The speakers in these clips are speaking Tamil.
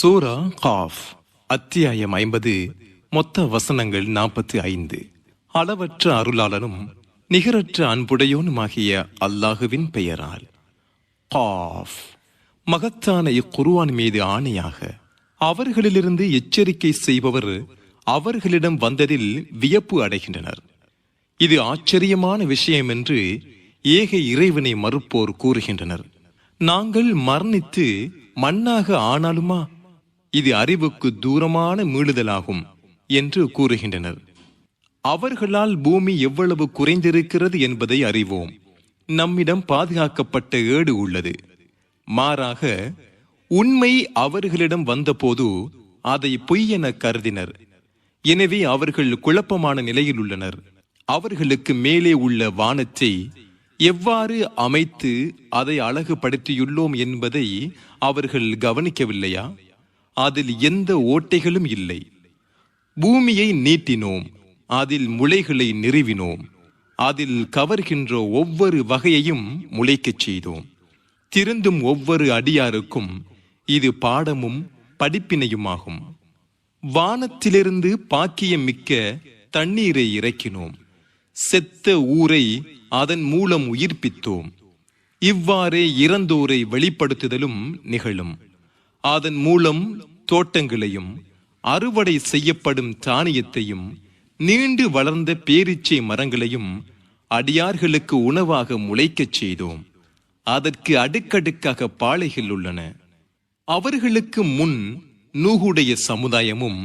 சூரா காஃப் அத்தியாயம் 50. மொத்த வசனங்கள் 45. அளவற்ற அருளாளனும் நிகரற்ற அன்புடையோனுமாகிய அல்லாஹுவின் பெயரால். காஃப். மகத்தான இக்குர்ஆன் மீது ஆணையாக. அவர்களிலிருந்து எச்சரிக்கை செய்பவர் அவர்களிடம் வந்ததில் வியப்பு அடைகின்றனர். இது ஆச்சரியமான விஷயம் என்று ஏக இறைவனை மறுப்போர் கூறுகின்றனர். நாங்கள் மரணித்து மண்ணாக ஆனாலுமா? இது அறிவுக்கு தூரமான மீளுதலாகும் என்று கூறுகின்றனர். அவர்களால் பூமி எவ்வளவு குறைந்திருக்கிறது என்பதை அறிவோம். நம்மிடம் பாதுகாக்கப்பட்ட ஏடு உள்ளது. மாறாக உண்மை அவர்களிடம் வந்தபோது அதை பொய் என கருதினர். எனவே அவர்கள் குழப்பமான நிலையில் உள்ளனர். அவர்களுக்கு மேலே உள்ள வானத்தை எவ்வாறு அமைத்து அதை அழகுபடுத்தியுள்ளோம் என்பதை அவர்கள் கவனிக்கவில்லையா? அதில் எந்த ஓட்டைகளும் இல்லை. பூமியை நீட்டினோம், அதில் முளைகளை நிறுவினோம், அதில் கவர்கின்ற ஒவ்வொரு வகையையும் முளைக்கச் செய்தோம். திருந்தும் ஒவ்வொரு அடியாருக்கும் இது பாடமும் படிப்பினையுமாகும். வானத்திலிருந்து பாக்கியம் மிக்க தண்ணீரை இறக்கினோம், செத்த ஊரை அதன் மூலம் உயிர்ப்பித்தோம். இவ்வாறே இறந்தோரை வெளிப்படுத்துதலும் நிகழும். அதன் மூலம் தோட்டங்களையும் அறுவடை செய்யப்படும் தானியத்தையும் நீண்டு வளர்ந்த பேரீச்சை மரங்களையும் அடியார்களுக்கு உணவாக முளைக்கச் செய்தோம். அதற்கு அடுக்கடுக்காக பாளைகள் உள்ளன. அவர்களுக்கு முன் நூகுடைய சமுதாயமும்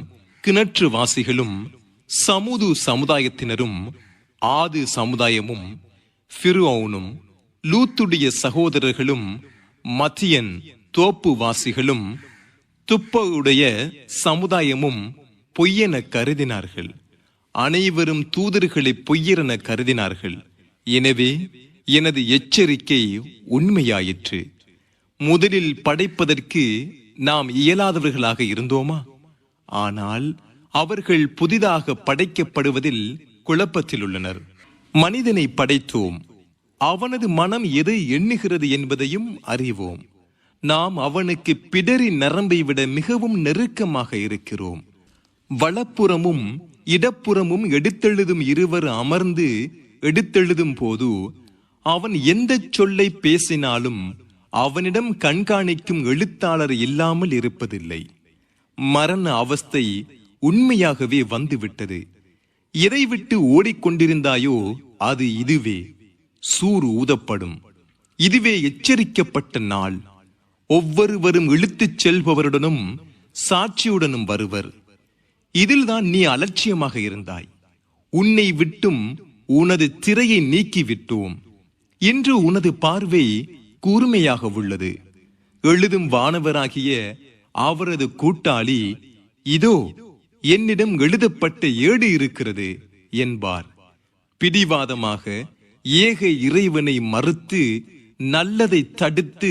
கிணற்று வாசிகளும் சமுது சமுதாயத்தினரும் ஆது சமுதாயமும் ஃபிர்அவுனும் லூத்துடைய சகோதரர்களும் மத்தியன் தோப்பு வாசிகளும் துப்பவுடைய சமுதாயமும் பொய்யென கருதினார்கள். அனைவரும் தூதர்களை பொய்யரென கருதினார்கள். எனவே எனது எச்சரிக்கை உண்மையாயிற்று. முதலில் படைப்பதற்கு நாம் இயலாதவர்களாக இருந்தோமா? ஆனால் அவர்கள் புதிதாக படைக்கப்படுவதில் குழப்பத்தில் உள்ளனர். மனிதனை படைத்தோம், அவனது மனம் எதை எண்ணுகிறது என்பதையும் அறிவோம். நாம் அவனுக்கு பிடரி நரம்பை விட மிகவும் நெருக்கமாக இருக்கிறோம். வலப்புறமும் இடப்புறமும் எடுத்தெழுதும் இருவர் அமர்ந்து எடுத்தெழுதும் போது அவன் எந்த சொல்லை பேசினாலும் அவனிடம் கண்காணிக்கும் எழுத்தாளர் இல்லாமல் இருப்பதில்லை. மரண அவஸ்தை உண்மையாகவே வந்துவிட்டது. எதை விட்டு ஓடிக்கொண்டிருந்தாயோ அது இதுவே. சூர் ஊதப்படும். இதுவே எச்சரிக்கப்பட்ட நாள். ஒவ்வொருவரும் இழுத்துச் செல்பவருடனும் சாட்சியுடனும் வருவர். இதில்தான் நீ அலட்சியமாக இருந்தாய். உன்னை விட்டும் உனது திரையை நீக்கிவிட்டோம். இன்று உனது பார்வை கூர்மையாக உள்ளது. எழுதும் வானவராகிய அவரது கூட்டாளி, இதோ என்னிடம் எழுதப்பட்ட ஏடு இருக்கிறது என்பார். பிடிவாதமாக ஏக இறைவனை மறுத்து நல்லதை தடுத்து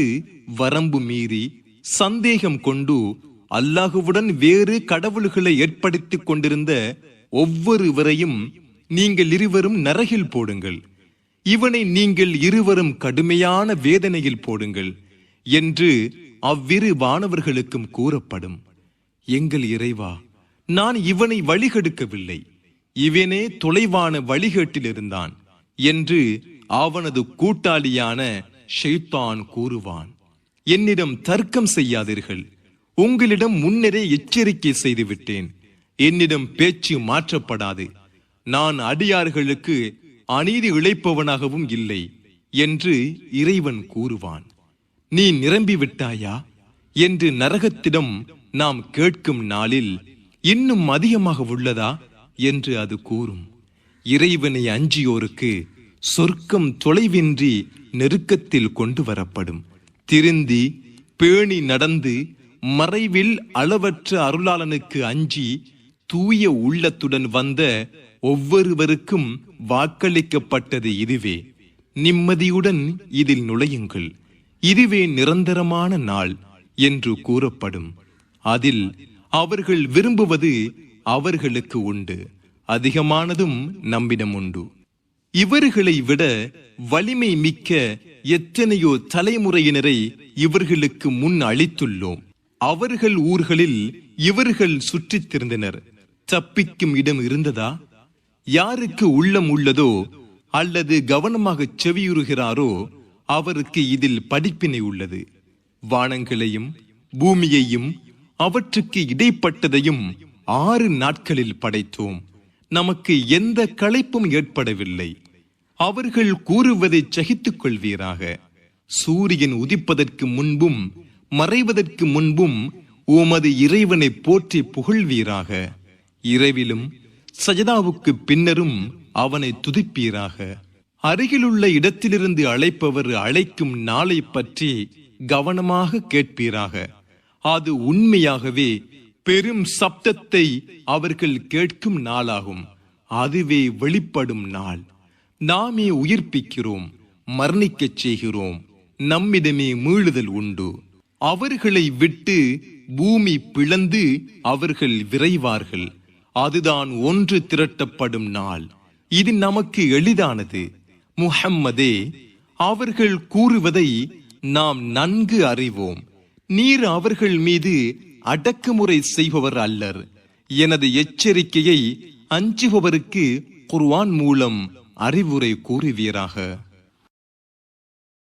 வரம்பு மீறி சந்தேகம் கொண்டு அல்லாஹுவுடன் வேறு கடவுள்களை ஏற்படுத்திக் கொண்டிருந்த ஒவ்வொருவரையும் நீங்கள் இருவரும் நரகில் போடுங்கள், இவனை நீங்கள் இருவரும் கடுமையான வேதனையில் போடுங்கள் என்று அவ்விரு வானவர்களுக்கும் கூறப்படும். எங்கள் இறைவா, நான் இவனை வழிகெடுக்கவில்லை, இவனே தொலைவான வழிகேட்டில் இருந்தான் என்று அவனது கூட்டாளியான ஷைத்தான் கூறுவான். என்னிடம் தர்க்கம் செய்யாதீர்கள், உங்களிடம் முன்னரே எச்சரிக்கை செய்துவிட்டேன். என்னிடம் பேச்சு மாற்றப்படாது. நான் அடியார்களுக்கு அநீதி இழைப்பவனாகவும் இல்லை என்று இறைவன் கூறுவான். நீ நிரம்பி விட்டாயா என்று நரகத்திடம் நாம் கேட்கும் நாளில் இன்னும் அதிகமாக உள்ளதா என்று அது கூறும். இறைவனை அஞ்சியோருக்கு சொர்க்கம் தொலைவின்றி நெருக்கத்தில் கொண்டு வரப்படும். திருந்தி பேணி நடந்து மறைவில் அளவற்ற அருளாளனுக்கு அஞ்சி தூய உள்ளத்துடன் வந்த ஒவ்வொருவருக்கும் வாக்களிக்கப்பட்டது இதுவே. நிம்மதியுடன் இதில் நுழையுங்கள், இதுவே நிரந்தரமான நாள் என்று கூறப்படும். அதில் அவர்கள் விரும்புவது அவர்களுக்கு உண்டு, அதிகமானதும் நம்மிடம் உண்டு. இவர்களை விட வலிமை மிக்க எத்தனையோ தலைமுறையினரை இவர்களுக்கு முன் அளித்துள்ளோம். அவர்கள் ஊர்களில் இவர்கள் சுற்றித் திரிந்தனர். தப்பிக்கும் இடம் இருந்ததா? யாருக்கு உள்ளம் உள்ளதோ அல்லது கவனமாக செவியுறுகிறாரோ அவருக்கு இதில் படிப்பினை உள்ளது. வானங்களையும் பூமியையும் அவற்றுக்கு இடைப்பட்டதையும் 6 நாட்களில் படைத்தோம். நமக்கு எந்த களைப்பும் ஏற்படவில்லை. அவர்கள் கூறுவதை சகித்துக் கொள்வீராக. சூரியன் உதிப்பதற்கு முன்பும் மறைவதற்கு முன்பும் உமது இறைவனை போற்றி புகழ்வீராக. இரவிலும் சஜதாவுக்கு பின்னரும் அவனை துதிப்பீராக. அருகிலுள்ள இடத்திலிருந்து அழைப்பவர் அழைக்கும் நாளை பற்றி கவனமாக கேட்பீராக. அது உண்மையாகவே பெரும் சப்தத்தை அவர்கள் கேட்கும் நாளாகும். அதுவே வெளிப்படும் நாள். நாமே உயிர்ப்பிக்கிறோம், மரணிக்கச் செய்கிறோம். நம்மிடமே மீளுதல் உண்டு. அவர்களை விட்டு பூமி பிளந்து அவர்கள் விரைவார்கள். அதுதான் ஒன்று திரட்டப்படும் நாள். இது நமக்கு எளிதானது. முஹம்மதே, அவர்கள் கூறுவதை நாம் நன்கு அறிவோம். நீர் அவர்கள் மீது அடக்குமுறை செய்பவர் அல்லர். எனது எச்சரிக்கையை அஞ்சுபவருக்கு குர்ஆன் மூலம் அறிவுரை கூறுவீராக.